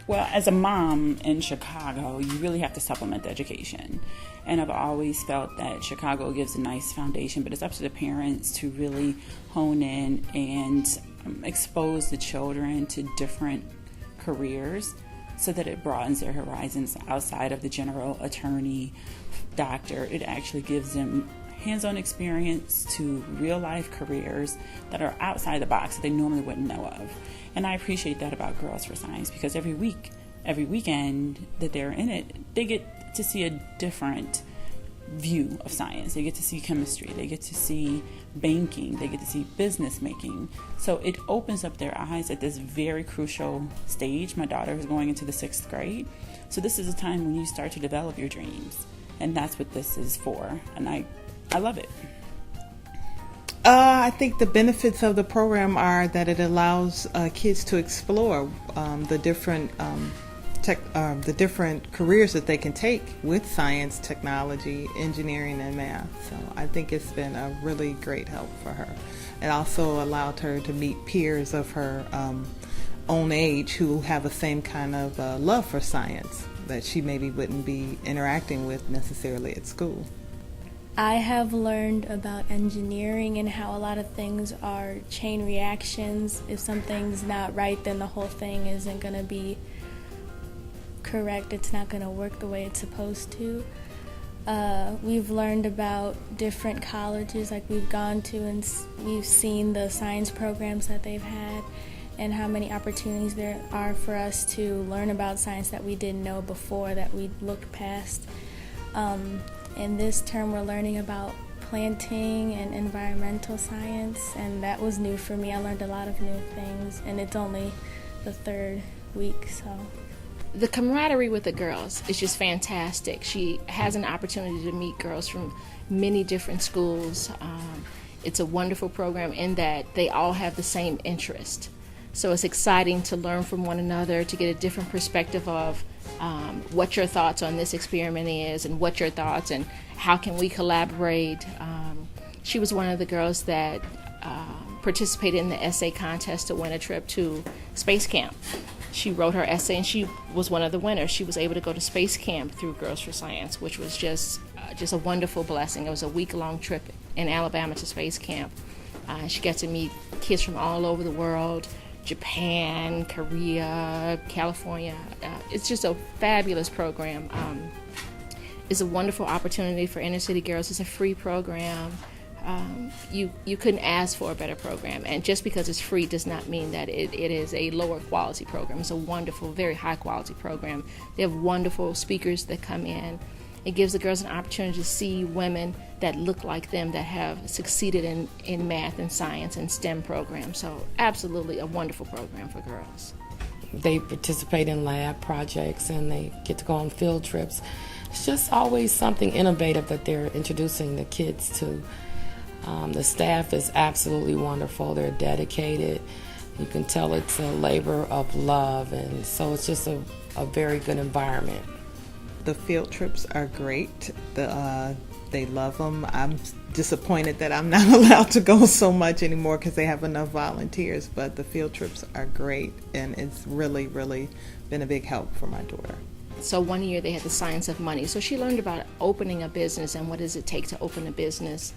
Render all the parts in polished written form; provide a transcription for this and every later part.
Well, as a mom in Chicago, you really have to supplement the education. And I've always felt that Chicago gives a nice foundation, but it's up to the parents to really hone in and expose the children to different careers so that it broadens their horizons outside of the general attorney, doctor. It actually gives them hands-on experience to real-life careers that are outside the box that they normally wouldn't know of. And I appreciate that about Girls for Science, because every weekend that they're in it, they get to see a different view of science. They get to see chemistry, they get to see banking, they get to see business making. So it opens up their eyes at this very crucial stage. My daughter is going into the 6th grade. So this is a time when you start to develop your dreams. And that's what this is for. And I love it. I think the benefits of the program are that it allows kids to explore the different careers that they can take with science, technology, engineering, and math. So I think it's been a really great help for her. It also allowed her to meet peers of her own age who have the same kind of love for science that she maybe wouldn't be interacting with necessarily at school. I have learned about engineering and how a lot of things are chain reactions. If something's not right, then the whole thing isn't going to be correct. It's not going to work the way it's supposed to. We've learned about different colleges like we've gone to, and we've seen the science programs that they've had and how many opportunities there are for us to learn about science that we didn't know before, that we looked past. In this term, we're learning about planting and environmental science, and that was new for me. I learned a lot of new things, and it's only the 3rd week, so. The camaraderie with the girls is just fantastic. She has an opportunity to meet girls from many different schools. It's a wonderful program in that they all have the same interest. So it's exciting to learn from one another, to get a different perspective of what your thoughts on this experiment is, and what your thoughts and how can we collaborate. She was one of the girls that participated in the essay contest to win a trip to space camp. She wrote her essay and she was one of the winners. She was able to go to space camp through Girls for Science, which was just a wonderful blessing. It was a week-long trip in Alabama to space camp. She got to meet kids from all over the world, Japan, Korea, California. It's just a fabulous program. It's a wonderful opportunity for inner city girls. It's a free program. You couldn't ask for a better program, and just because it's free does not mean that it is a lower quality program. It's a wonderful, very high quality program. They have wonderful speakers that come in. It gives the girls an opportunity to see women that look like them, that have succeeded in math and science and STEM programs. So absolutely a wonderful program for girls. They participate in lab projects and they get to go on field trips. It's just always something innovative that they're introducing the kids to. The staff is absolutely wonderful. They're dedicated. You can tell it's a labor of love, and so it's just a very good environment. The field trips are great. They love them. I'm disappointed that I'm not allowed to go so much anymore because they have enough volunteers, but the field trips are great, and it's really, really been a big help for my daughter. So one year they had the science of money. So she learned about opening a business and what does it take to open a business,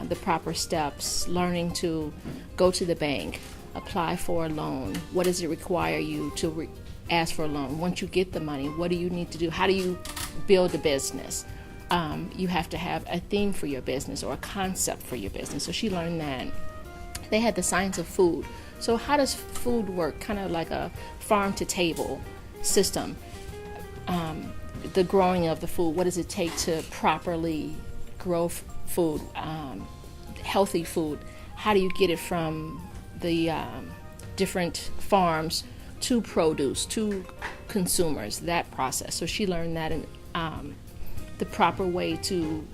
the proper steps, learning to go to the bank, apply for a loan. What does it require you to ask for a loan? Once you get the money, what do you need to do? How do you build a business? You have to have a theme for your business or a concept for your business. So she learned that. They had the science of food. So how does food work? Kind of like a farm-to-table system. The growing of the food. What does it take to properly grow food, healthy food? How do you get it from the different farms to produce, to consumers, that process? So she learned that in the proper way to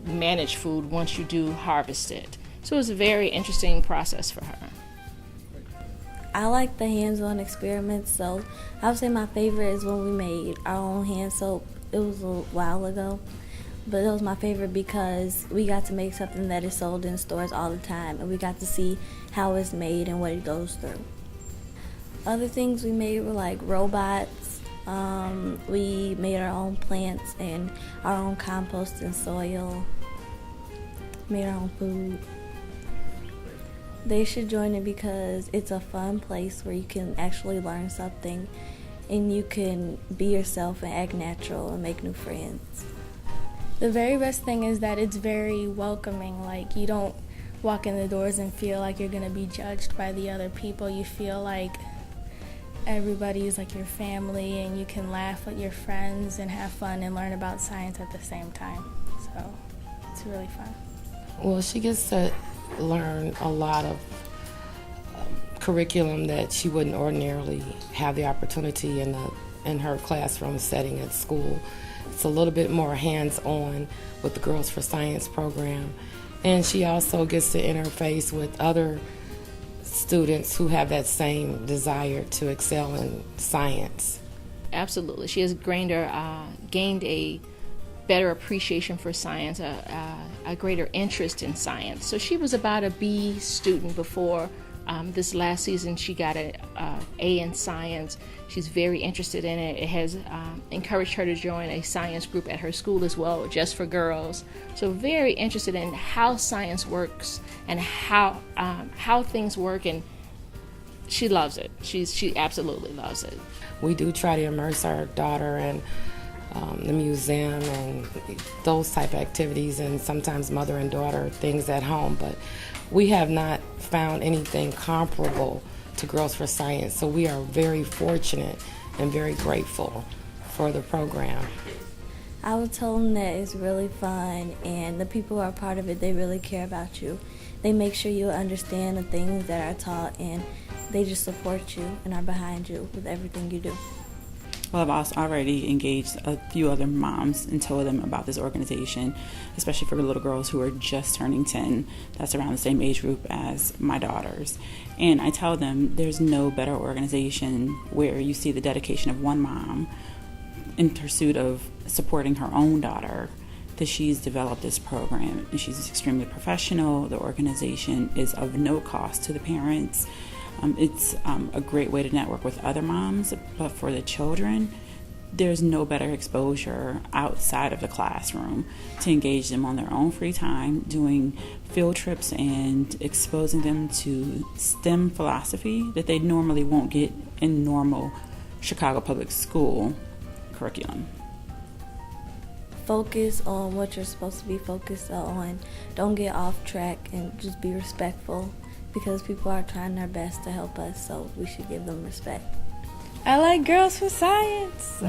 manage food once you do harvest it. So it was a very interesting process for her. I like the hands-on experiments, so I would say my favorite is when we made our own hand soap. It was a while ago, but it was my favorite because we got to make something that is sold in stores all the time, and we got to see how it's made and what it goes through. Other things we made were like robots We made our own plants and our own compost and soil, made our own food. They should join it because it's a fun place where you can actually learn something and you can be yourself and act natural and make new friends. The very best thing is that it's very welcoming. Like, you don't walk in the doors and feel like you're going to be judged by the other people. You feel like everybody is like your family, and you can laugh with your friends and have fun and learn about science at the same time. So it's really fun. Well, she gets to learn a lot of curriculum that she wouldn't ordinarily have the opportunity in her classroom setting at school. It's a little bit more hands-on with the Girls for Science program. And she also gets to interface with other students who have that same desire to excel in science. Absolutely. She has gained a better appreciation for science, a greater interest in science. So she was about a B student before this last season. She got an A in science. She's very interested in it. It has encouraged her to join a science group at her school as well, just for girls. So very interested in how science works and how things work, and she loves it. She absolutely loves it. We do try to immerse our daughter in the museum and those type of activities, and sometimes mother and daughter things at home, but we have not found anything comparable to Girls for Science, so we are very fortunate and very grateful for the program. I would tell them that it's really fun, and the people who are part of it, they really care about you. They make sure you understand the things that are taught, and they just support you and are behind you with everything you do. Well, I've also already engaged a few other moms and told them about this organization, especially for little girls who are just turning 10. That's around the same age group as my daughters. And I tell them there's no better organization where you see the dedication of one mom in pursuit of supporting her own daughter, that she's developed this program. And she's extremely professional. The organization is of no cost to the parents. It's a great way to network with other moms, but for the children, there's no better exposure outside of the classroom to engage them on their own free time, doing field trips and exposing them to STEM philosophy that they normally won't get in normal Chicago public school curriculum. Focus on what you're supposed to be focused on. Don't get off track, and just be respectful, because people are trying their best to help us, so we should give them respect. I like Girls for Science.